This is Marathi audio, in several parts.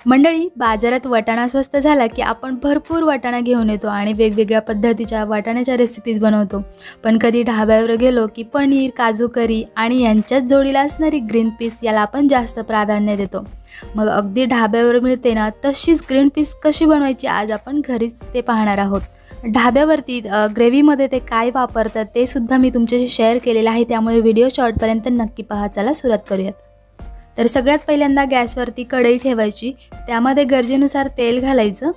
मंडळी, बाजारात वाटाणा स्वस्त झाला की आपण भरपूर वाटाणा घेऊन येतो आणि वेगवेगळ्या पद्धतीच्या वाटाण्याच्या रेसिपीज बनवतो. पण कधी ढाब्यावर गेलो की पनीर, काजू करी आणि यांच्याच जोडीला असणारी ग्रीन पीस याला आपण जास्त प्राधान्य देतो. मग अगदी ढाब्यावर मिळते ना तशीच ग्रीन पीस कशी बनवायची आज आपण घरीच ते पाहणार आहोत. ढाब्यावरती ग्रेव्हीमध्ये ते काय वापरतात ते सुद्धा मी तुमच्याशी शेअर केलेलं आहे, त्यामुळे व्हिडिओ शॉर्टपर्यंत नक्की पहा. चला सुरुवात करूयात. तर सगळ्यात पहिल्यांदा गॅसवरती कढई ठेवायची, त्यामध्ये गरजेनुसार तेल घालायचं.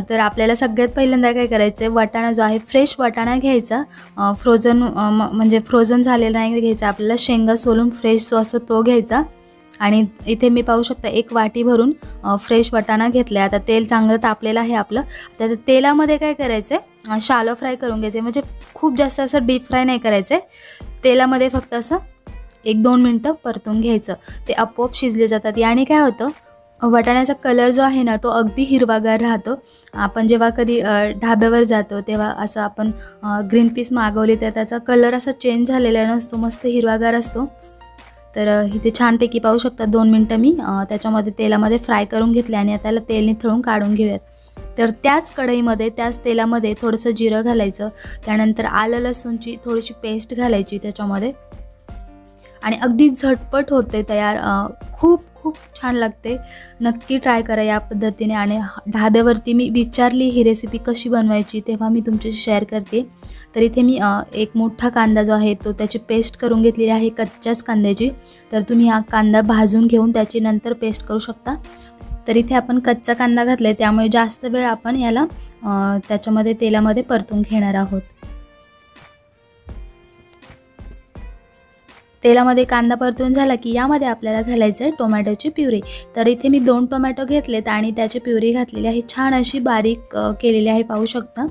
तर आपल्याला सगळ्यात पहिल्यांदा काय करायचं आहे, वाटाणा जो आहे फ्रेश वाटाणा घ्यायचा. म्हणजे फ्रोझन झालेला नाही घ्यायचा, आपल्याला शेंगा सोलून फ्रेश जो असतो तो घ्यायचा. आणि इथे मी पाहू शकता एक वाटी भरून फ्रेश वाटाणा घेतला आहे. आता तेल चांगलं तापलेलं आहे आपलं. आता तेलामध्ये काय करायचं आहे, शालो फ्राय करून घ्यायचं आहे. म्हणजे खूप जास्त असं डीप फ्राय नाही करायचं आहे, तेलामध्ये फक्त असं 1-2 मिनटं परतून घ्यायचं. ते आपोआप शिजले जातात. याने काय होतं, वाटाण्याचा कलर जो आहे ना तो अगदी हिरवागार राहतो. आपण जेव्हा कधी ढाब्यावर जातो तेव्हा असं आपण ग्रीन पीस मागवली तर त्याचा कलर असा चेंज झालेला नसतो, मस्त हिरवागार असतो. तर इथे छानपैकी पाहू शकता 2 मिनटं मी त्याच्यामध्ये तेलामध्ये फ्राय करून घेतले आणि आता तेल निथळून काढून घेऊयात. तर त्याच कढईमध्ये त्याच तेलामध्ये थोडंसं जिरं घालायचं, त्यानंतर आलं लसूणची थोडीशी पेस्ट घालायची त्याच्यामध्ये आणि अगदी झटपट होते तयार. खूप खूप छान लागते. नक्की ट्राय करा या पद्धतीने. आणि ढाब्यावरती मी विचारली ही रेसिपी कशी बनवायची तेव्हा मी तुमच्याशी शेअर करते. तर इथे मी एक मोठा कांदा जो आहे तो त्याची पेस्ट करून घेतलेली आहे कच्च्याच कांद्याची. तर तुम्ही हा कांदा भाजून घेऊन त्याची नंतर पेस्ट करू शकता. तर इथे आपण कच्चा कांदा घातला आहे, त्यामुळे जास्त वेळ आपण याला त्याच्यामध्ये तेलामध्ये परतून घेणार आहोत. तेलामध्ये कांदा परतून झाला की यामध्ये आपल्याला घालायचं आहे टोमॅटोची प्युरी. तर इथे मी 2 टोमॅटो घेतलेत आणि त्याची प्युरी घातलेली आहे, छान अशी बारीक केलेली आहे, पाहू शकता.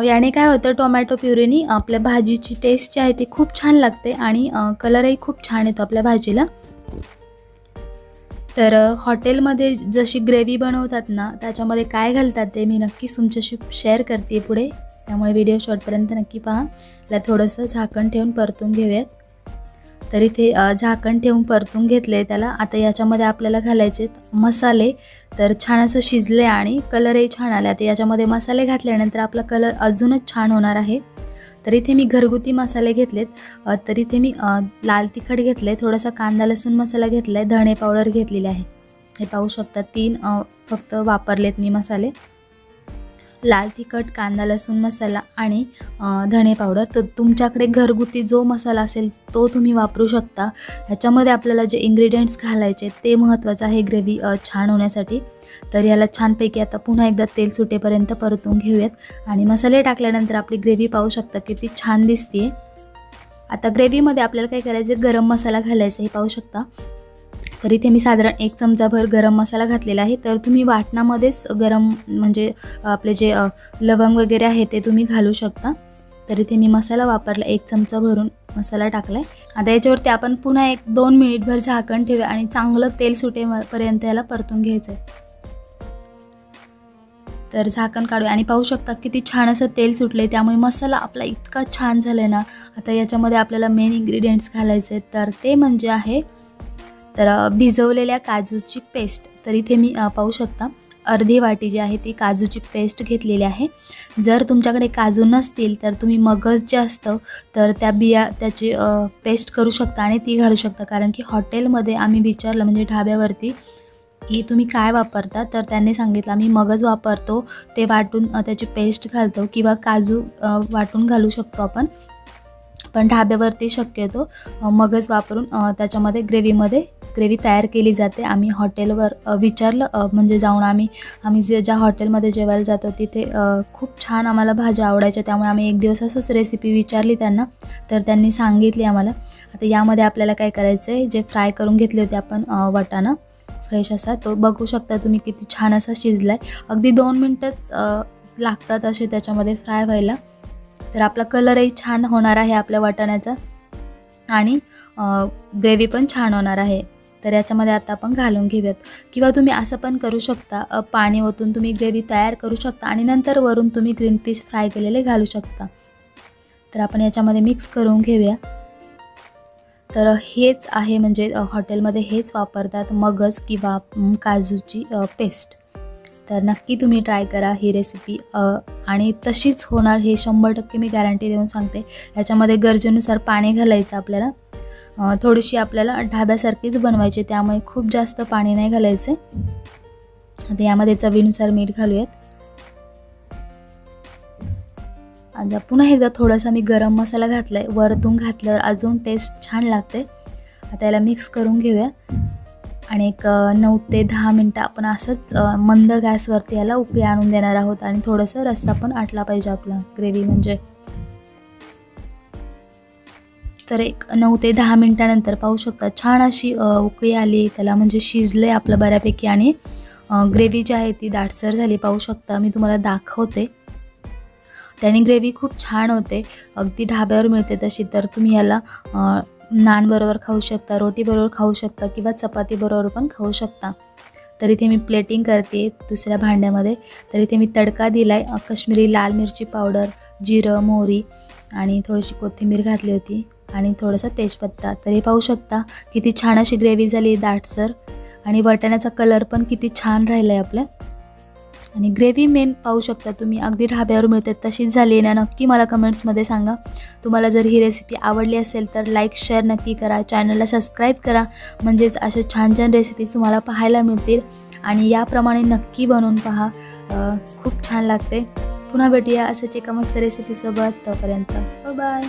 याने काय होतं, टोमॅटो प्युरीनी आपल्या भाजीची टेस्ट जी आहे ती खूप छान लागते आणि कलरही खूप छान येतो आपल्या भाजीला. तर हॉटेलमध्ये जशी ग्रेव्ही बनवतात ना त्याच्यामध्ये काय घालतात ते मी नक्कीच तुमच्याशी शेअर करते पुढे, त्यामुळे व्हिडिओ शॉर्टपर्यंत नक्की पहा. याला थोडंसं झाकण ठेवून परतून घेऊयात. तर इथे झाकण ठेवून परतून घेतले त्याला. आता याच्यामध्ये आपल्याला घालायचे मसाले. तर छान असं शिजले आणि कलरही छान आले. आता याच्यामध्ये मसाले घातल्यानंतर आपला कलर अजूनच छान होणार आहे. तर इथे मी घरगुती मसाले घेतलेत. तर इथे मी लाल तिखट घेतले, थोडासा कांदा लसूण मसाला घेतला आहे, धणे पावडर घेतलेली आहे. हे पाहू शकता 3 फक्त वापरलेत मी मसाले. लाल तिखट, कांदा लसूण मसाला आणि धणे पावडर. तर तुमच्याकडे घरगुती जो मसाला असेल तो तुम्ही वापरू शकता. ह्याच्यामध्ये आपल्याला जे इन्ग्रेडियंट्स घालायचे ते महत्त्वाचं आहे ग्रेव्ही छान होण्यासाठी. तर याला छानपैकी आता पुन्हा एकदा तेल सुटेपर्यंत परतून घेऊयात. आणि मसाले टाकल्यानंतर आपली ग्रेव्ही पाहू शकता किती छान दिसते. आता ग्रेव्हीमध्ये आपल्याला काय करायचं, गरम मसाला घालायचा हे पाहू शकता. तर इथे मी साधारण 1 चमचाभर गरम मसाला घातलेला आहे. तर तुम्ही वाटणामध्येच गरम म्हणजे आपले जे लवंग वगैरे आहे ते तुम्ही घालू शकता. तर इथे मी मसाला वापरला, 1 चमचा भरून मसाला टाकला आहे. आता याच्यावरती आपण पुन्हा 1-2 मिनिटभर झाकण ठेवूया आणि चांगलं तेल सुटेपर्यंत याला परतून घ्यायचं आहे. तर झाकण काढूया आणि पाहू शकता किती छान असं तेल सुटले, त्यामुळे मसाला आपला इतका छान झाला आहे ना. आता याच्यामध्ये आपल्याला मेन इन्ग्रेडियंट्स घालायचे, तर ते म्हणजे आहे भिजवलेल्या काजूची पेस्ट. तर इथे मी पाहू शकता अर्धी वाटी जी आहे ती काजूची पेस्ट घेतलेली आहे. जर तुमच्याकडे काजू नसतील तर तुम्ही मगज जे असतं तर त्या बिया त्याची पेस्ट करू शकता आणि ती घालू शकता. कारण की हॉटेलमध्ये आम्ही विचारलं, म्हणजे ढाब्यावरती, की तुम्ही काय वापरता, तर त्यांनी सांगितलं आम्ही मगज वापरतो, ते वाटून त्याची पेस्ट घालतो, किंवा काजू वाटून घालू शकतो आपण. पण ढाब्यावरती शक्यतो मगज वापरून त्याच्यामध्ये ग्रेव्ही तयार केली जाते. आम्ही हॉटेलवर विचारलं, म्हणजे जाऊन आम्ही ज्या हॉटेलमध्ये जेवायला जातो तिथे खूप छान आम्हाला भाज्या आवडायच्या, त्यामुळे आम्ही एक दिवस असंच रेसिपी विचारली त्यांना, तर त्यांनी सांगितली आम्हाला. आता यामध्ये आपल्याला काय करायचं आहे, जे फ्राय करून घेतले होते आपण वाटाणा फ्रेश असा, तो बघू शकता तुम्ही किती छान असा शिजला आहे. अगदी 2 मिनटंच लागतात असे त्याच्यामध्ये फ्राय व्हायला. तर आपला कलरही छान होणार आहे आपल्या वाटाण्याचा आणि ग्रेव्ही पण छान होणार आहे. तर याच्यामध्ये आता आपण घालून घेऊयात, किंवा तुम्ही असं पण करू शकता, पाणी ओतून तुम्ही ग्रेव्ही तयार करू शकता आणि नंतर वरून तुम्ही ग्रीन पीस फ्राय केलेले घालू शकता. तर आपण याच्यामध्ये मिक्स करून घेऊया. तर हेच आहे, म्हणजे हॉटेलमध्ये हेच वापरतात, मगज किंवा काजूची पेस्ट. तर नक्की तुम्ही ट्राय करा ही रेसिपी, आणि तशीच होणार हे 100% मी गॅरंटी देऊन सांगते. याच्यामध्ये गरजेनुसार पाणी घालायचं आपल्याला. थोडीशी आपल्याला ढाब्यासारखीच बनवायची, त्यामुळे खूप जास्त पाणी नाही घालायचं. आता यामध्ये चवीनुसार मीठ घालूयात. आता पुन्हा एकदा थोडासा मी गरम मसाला घातला आहे. वरतून घातल्यावर अजून टेस्ट छान लागते. आता याला मिक्स करून घेऊया आणि एक 9 ते 10 मिनटं आपण असंच मंद गॅसवरती याला उकळी आणून देणार आहोत. आणि थोडंसं रस्सा पण आटला पाहिजे आपला, ग्रेव्ही म्हणजे. तर एक 9 ते 10 मिनटानंतर पाहू शकता छान अशी उकळी आली त्याला, म्हणजे शिजले आपलं बऱ्यापैकी. आणि ग्रेव्ही जी आहे ती दाटसर झाली, पाहू शकता. मी तुम्हाला दाखवते. त्याने ग्रेव्ही खूप छान होते, अगदी ढाब्यावर मिळते तशी. तर तुम्ही याला नानबरोबर खाऊ शकता, रोटीबरोबर खाऊ शकता किंवा चपातीबरोबर पण खाऊ शकता. तर इथे मी प्लेटिंग करते दुसऱ्या भांड्यामध्ये. तर इथे मी तडका दिला आहे, काश्मीरी लाल मिरची पावडर, जिरं, मोहरी आणि थोडीशी कोथिंबीर घातली होती आणि थोडासा तेजपत्ता. तर हे पाहू शकता किती छान अशी ग्रेव्ही झाली दाटसर, आणि वाटाण्याचा कलर पण किती छान राहिला आहे आपल्या. आणि ग्रेव्ही मेन पाहू शकता तुम्ही, अगदी ढाब्यावर मिळते तशीच झाली ना. नक्की मला कमेंट्समध्ये सांगा. तुम्हाला जर ही रेसिपी आवडली असेल तर लाईक शेअर नक्की करा, चॅनलला सबस्क्राईब करा, म्हणजेच असे छान छान रेसिपीज तुम्हाला पाहायला मिळतील. आणि याप्रमाणे नक्की बनवून पहा, खूप छान लागते. पुन्हा भेटूया असंच एका मस्त रेसिपीसोबत. तोपर्यंत बाय.